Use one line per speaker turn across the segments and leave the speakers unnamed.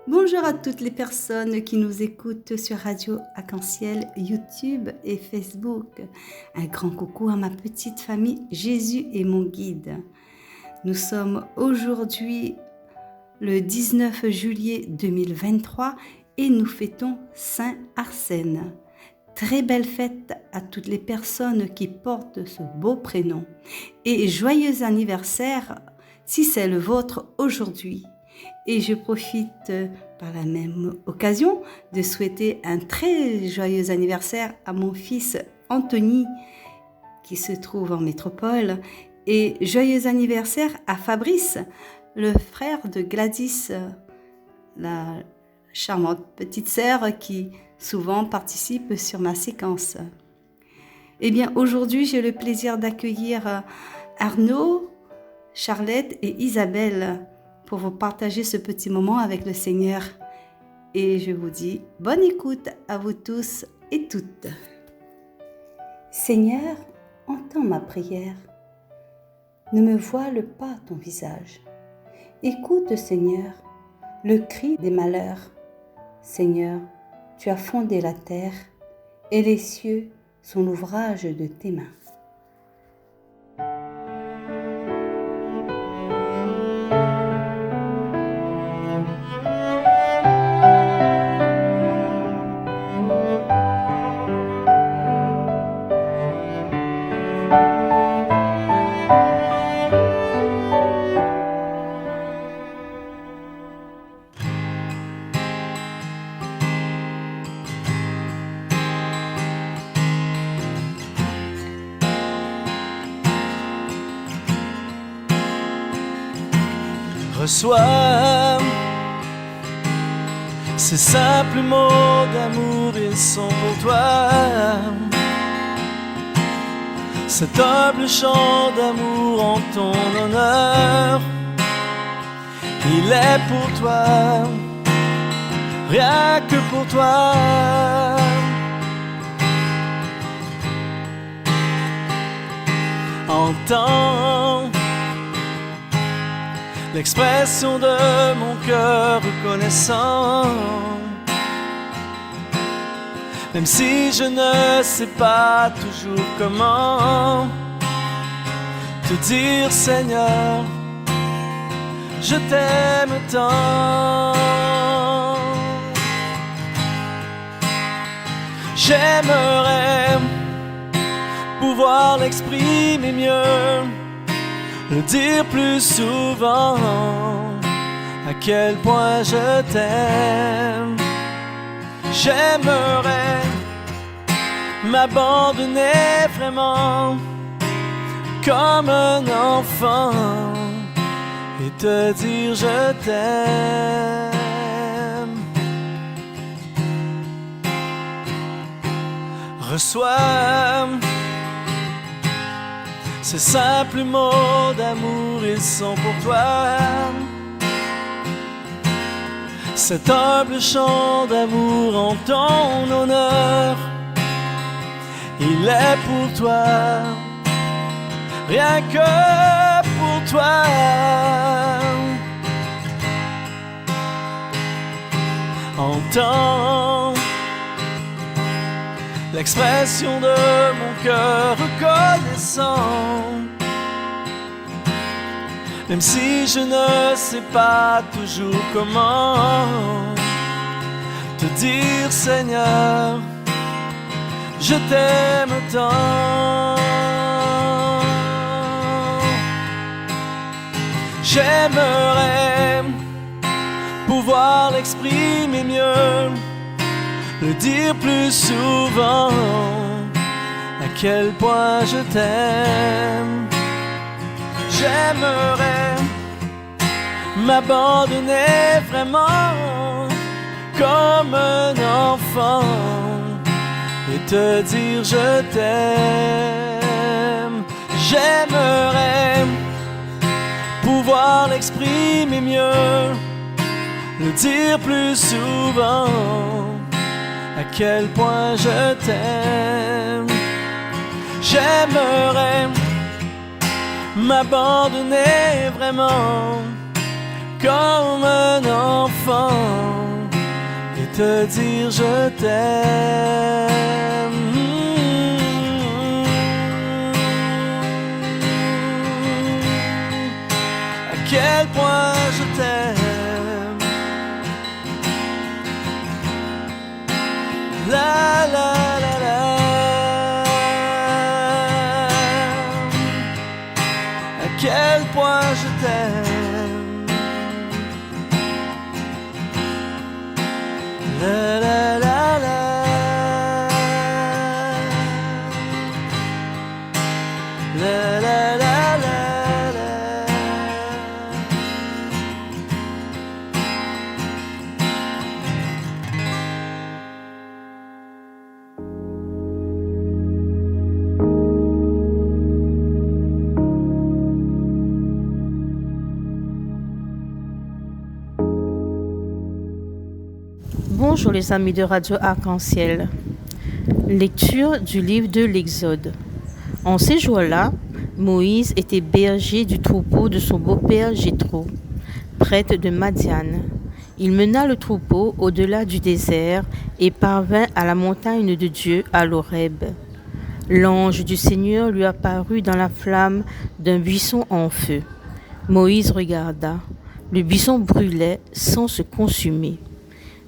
Bonjour à toutes les personnes qui nous écoutent sur Radio Arc-en-Ciel, YouTube et Facebook. Un grand coucou à ma petite famille, Jésus est mon guide. Nous sommes aujourd'hui le 19 juillet 2023 et nous fêtons Saint Arsène. Très belle fête à toutes les personnes qui portent ce beau prénom et joyeux anniversaire si c'est le vôtre aujourd'hui. Et je profite par la même occasion de souhaiter un très joyeux anniversaire à mon fils Anthony qui se trouve en métropole et joyeux anniversaire à Fabrice, le frère de Gladys, la charmante petite sœur qui souvent participe sur ma séquence. Eh bien aujourd'hui j'ai le plaisir d'accueillir Arnaud, Charlotte et Isabelle pour vous partager ce petit moment avec le Seigneur. Et je vous dis bonne écoute à vous tous et toutes. Seigneur, entends ma prière. Ne me voile pas ton visage. Écoute, Seigneur, le cri des malheurs. Seigneur, tu as fondé la terre et les cieux sont l'ouvrage de tes mains.
Reçois ces simples mots d'amour, ils sont pour toi. Cet humble chant d'amour en ton honneur, il est pour toi, rien que pour toi. Entends l'expression de mon cœur reconnaissant, même si je ne sais pas toujours comment te dire Seigneur, je t'aime tant. J'aimerais pouvoir l'exprimer mieux, le dire plus souvent, à quel point je t'aime. J'aimerais m'abandonner vraiment comme un enfant et te dire je t'aime. Reçois ces simples mots d'amour, ils sont pour toi. Cet humble chant d'amour en ton honneur, il est pour toi, rien que pour toi. Entends l'expression de mon cœur reconnaissant, même si je ne sais pas toujours comment te dire Seigneur, je t'aime tant. J'aimerais pouvoir l'exprimer mieux, le dire plus souvent, à quel point je t'aime. J'aimerais m'abandonner vraiment comme un enfant et te dire je t'aime. J'aimerais pouvoir l'exprimer mieux, le dire plus souvent, à quel point je t'aime. J'aimerais m'abandonner vraiment comme un enfant et te dire je t'aime. À quel point je t'aime. La la la la. À quel point je t'aime. La la la la. La la la la la.
Bonjour les amis de Radio Arc-en-Ciel. Lecture du livre de l'Exode. En ces jours-là, Moïse était berger du troupeau de son beau-père Jéthro, prêtre de Madian. Il mena le troupeau au-delà du désert et parvint à la montagne de Dieu à l'Horeb. L'ange du Seigneur lui apparut dans la flamme d'un buisson en feu. Moïse regarda. Le buisson brûlait sans se consumer.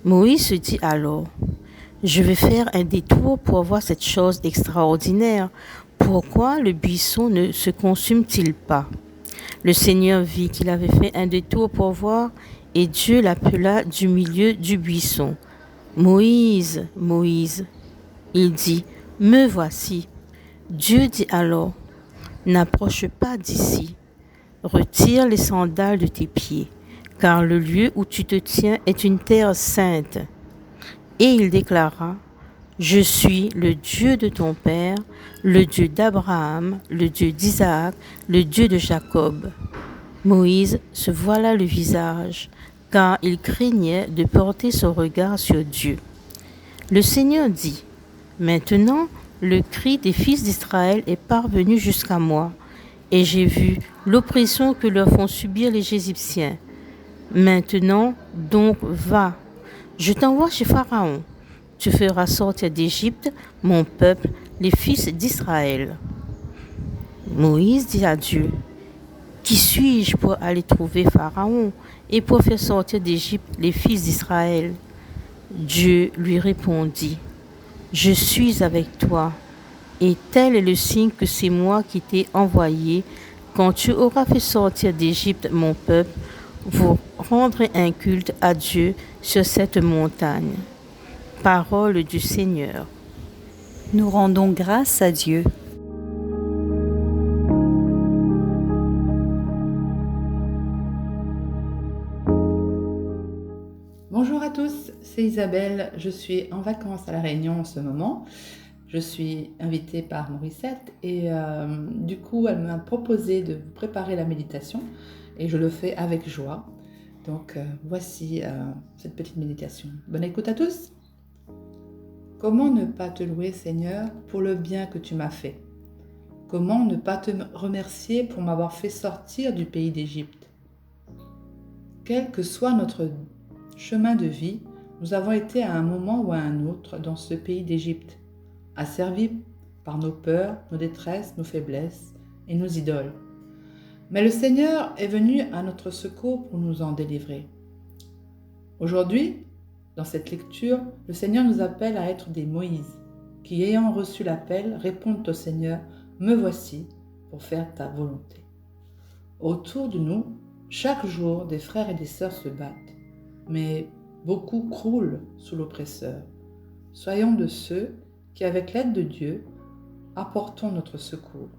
Moïse se dit alors, « Je vais faire un détour pour voir cette chose extraordinaire. Pourquoi le buisson ne se consume-t-il pas ?» Le Seigneur vit qu'il avait fait un détour pour voir, et Dieu l'appela du milieu du buisson. « Moïse, Moïse !» Il dit, « Me voici. » Dieu dit alors, « N'approche pas d'ici. Retire les sandales de tes pieds, car le lieu où tu te tiens est une terre sainte. » Et il déclara, « Je suis le Dieu de ton père, le Dieu d'Abraham, le Dieu d'Isaac, le Dieu de Jacob. » Moïse se voila le visage, car il craignait de porter son regard sur Dieu. Le Seigneur dit, « Maintenant, le cri des fils d'Israël est parvenu jusqu'à moi, et j'ai vu l'oppression que leur font subir les Égyptiens. Maintenant, donc, va, je t'envoie chez Pharaon. Tu feras sortir d'Égypte mon peuple, les fils d'Israël. » Moïse dit à Dieu, « Qui suis-je pour aller trouver Pharaon et pour faire sortir d'Égypte les fils d'Israël ?» Dieu lui répondit, « Je suis avec toi, et tel est le signe que c'est moi qui t'ai envoyé. Quand tu auras fait sortir d'Égypte mon peuple, vous rendrez un culte à Dieu sur cette montagne. » Parole du Seigneur.
Nous rendons grâce à Dieu.
Bonjour à tous, c'est Isabelle. Je suis en vacances à La Réunion en ce moment. Je suis invitée par Morissette et du coup, elle m'a proposé de vous préparer la méditation et je le fais avec joie. Donc, voici cette petite méditation. Bonne écoute à tous. Comment ne pas te louer, Seigneur, pour le bien que tu m'as fait? Comment ne pas te remercier pour m'avoir fait sortir du pays d'Égypte? Quel que soit notre chemin de vie, nous avons été à un moment ou à un autre dans ce pays d'Égypte, asservis par nos peurs, nos détresses, nos faiblesses et nos idoles. Mais le Seigneur est venu à notre secours pour nous en délivrer. Aujourd'hui, dans cette lecture, le Seigneur nous appelle à être des Moïse, qui ayant reçu l'appel, répondent au Seigneur, « Me voici pour faire ta volonté. » Autour de nous, chaque jour, des frères et des sœurs se battent, mais beaucoup croulent sous l'oppresseur. Soyons de ceux qui, avec l'aide de Dieu, apportons notre secours.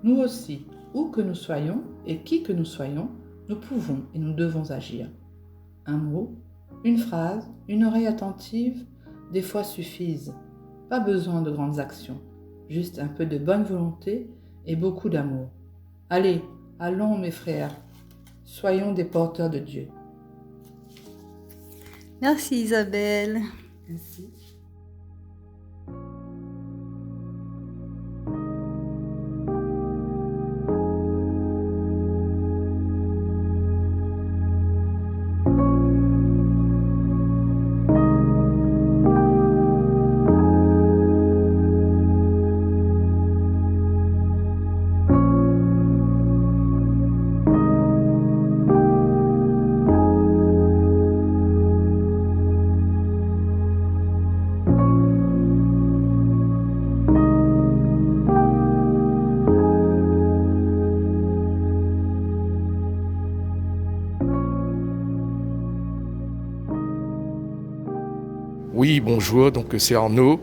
Nous aussi, où que nous soyons et qui que nous soyons, nous pouvons et nous devons agir. Un mot, une phrase, une oreille attentive, des fois suffisent. Pas besoin de grandes actions, juste un peu de bonne volonté et beaucoup d'amour. Allez, allons mes frères, soyons des porteurs de Dieu.
Merci Isabelle.
Merci.
Bonjour, donc c'est Arnaud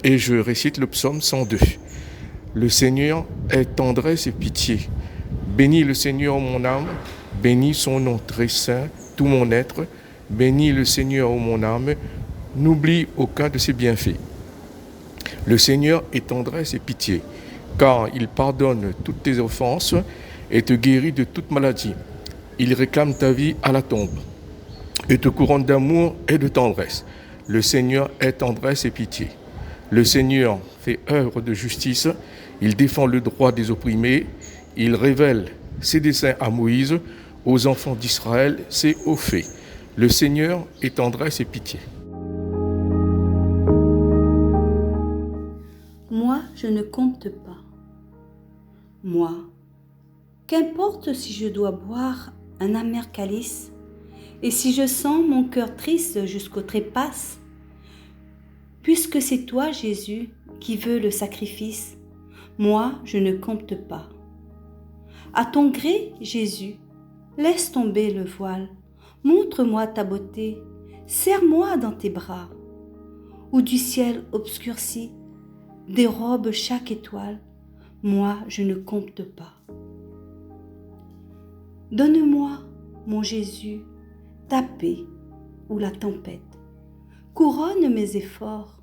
et je récite le psaume 102. Le Seigneur est tendresse et pitié. Bénis le Seigneur mon âme, bénis son nom très saint, tout mon être. Bénis le Seigneur mon âme, n'oublie aucun de ses bienfaits. Le Seigneur est tendresse et pitié, car il pardonne toutes tes offenses et te guérit de toute maladie. Il réclame ta vie à la tombe et te couronne d'amour et de tendresse. Le Seigneur est tendresse et pitié. Le Seigneur fait œuvre de justice, il défend le droit des opprimés, il révèle ses desseins à Moïse, aux enfants d'Israël, ses hauts faits. Le Seigneur est tendresse et pitié.
Moi, je ne compte pas. Moi, qu'importe si je dois boire un amer calice, et si je sens mon cœur triste jusqu'aux trépasses, puisque c'est toi, Jésus, qui veux le sacrifice, moi, je ne compte pas. À ton gré, Jésus, laisse tomber le voile, montre-moi ta beauté, serre-moi dans tes bras, où du ciel obscurci dérobe chaque étoile, moi, je ne compte pas. Donne-moi, mon Jésus, ta paix ou la tempête. Couronne mes efforts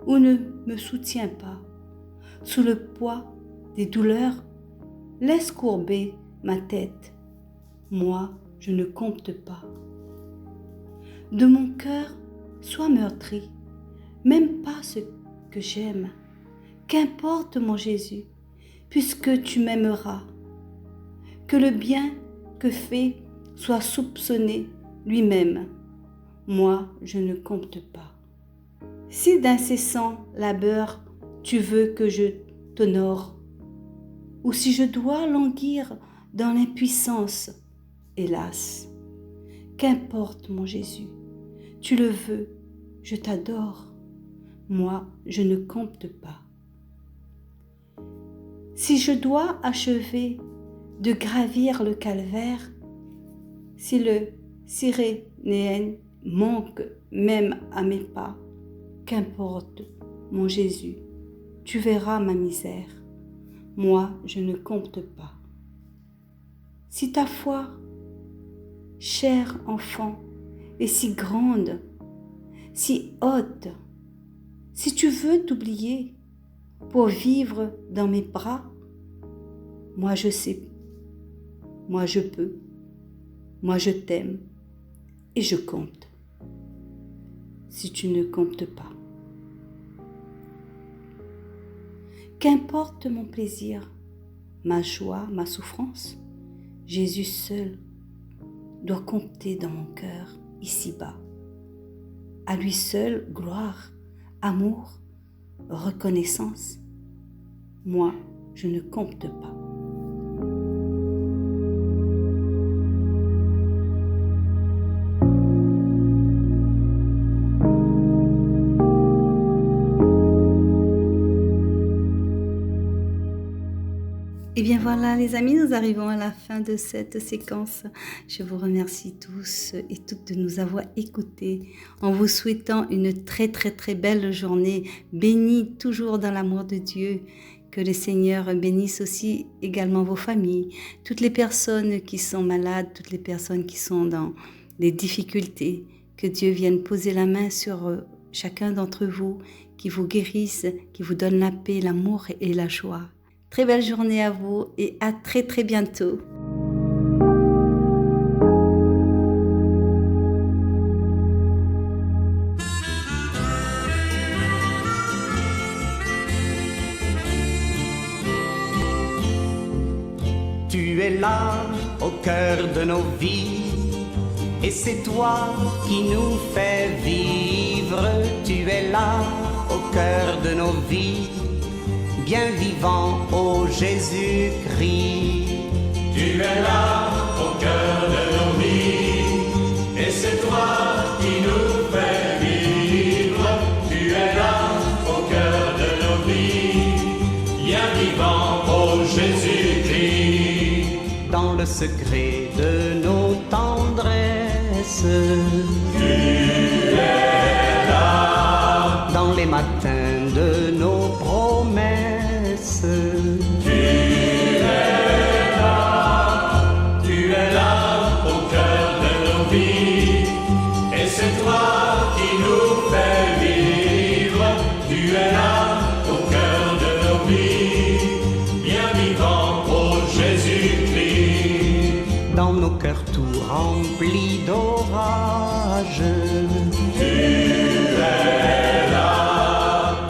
ou ne me soutiens pas. Sous le poids des douleurs, laisse courber ma tête. Moi, je ne compte pas. De mon cœur, sois meurtri, même pas ce que j'aime. Qu'importe, mon Jésus, puisque tu m'aimeras. Que le bien que fait soit soupçonné lui-même. Moi, je ne compte pas. Si d'incessant labeur tu veux que je t'honore, ou si je dois languir dans l'impuissance, hélas, qu'importe mon Jésus, tu le veux, je t'adore, moi je ne compte pas. Si je dois achever de gravir le calvaire, si le Cyrénéen manque même à mes pas, qu'importe, mon Jésus, tu verras ma misère, moi je ne compte pas. Si ta foi, cher enfant, est si grande, si haute, si tu veux t'oublier pour vivre dans mes bras, moi je sais, moi je peux, moi je t'aime et je compte. Si tu ne comptes pas. Qu'importe mon plaisir, ma joie, ma souffrance, Jésus seul doit compter dans mon cœur ici-bas. À lui seul, gloire, amour, reconnaissance. Moi, je ne compte pas. Et bien voilà les amis, nous arrivons à la fin de cette séquence. Je vous remercie tous et toutes de nous avoir écoutés en vous souhaitant une très très très belle journée, bénie toujours dans l'amour de Dieu. Que le Seigneur bénisse aussi également vos familles, toutes les personnes qui sont malades, toutes les personnes qui sont dans des difficultés. Que Dieu vienne poser la main sur chacun d'entre vous, qui vous guérisse, qui vous donne la paix, l'amour et la joie. Très belle journée à vous et à très très bientôt.
Tu es là au cœur de nos vies et c'est toi qui nous fais vivre. Tu es là au cœur de nos vies, bien vivant, ô Jésus-Christ.
Tu es là au cœur de nos vies, et c'est toi qui nous fais vivre. Tu es là au cœur de nos vies, bien vivant, ô Jésus-Christ.
Dans le secret de nos tendresses,
tu es là.
dans les matins de nos promesses.
Tu es là au cœur de nos vies, et c'est toi qui nous fais vivre. Tu es là au cœur de nos vies, bien vivant, ô Jésus-Christ.
Dans nos cœurs tout remplis d'orage,
Tu es là,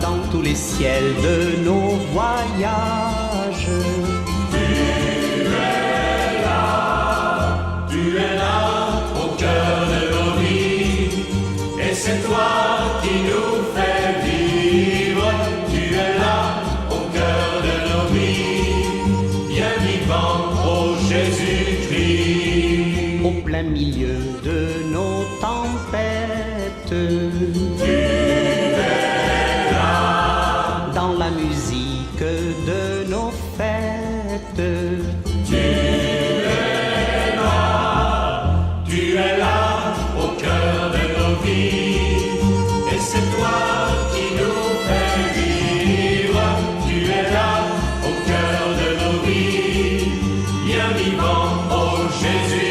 dans tous les ciels de nos voyages.
tu es là au cœur de nos vies, et c'est toi qui nous fais vivre. Tu es là au cœur de nos vies, bien vivant, ô Jésus-Christ.
Au plein milieu de nos tempêtes, dans la musique de nos fêtes.
Tu es là au cœur de nos vies, et c'est toi qui nous fais vivre. Tu es là au cœur de nos vies, bien vivant, ô Jésus.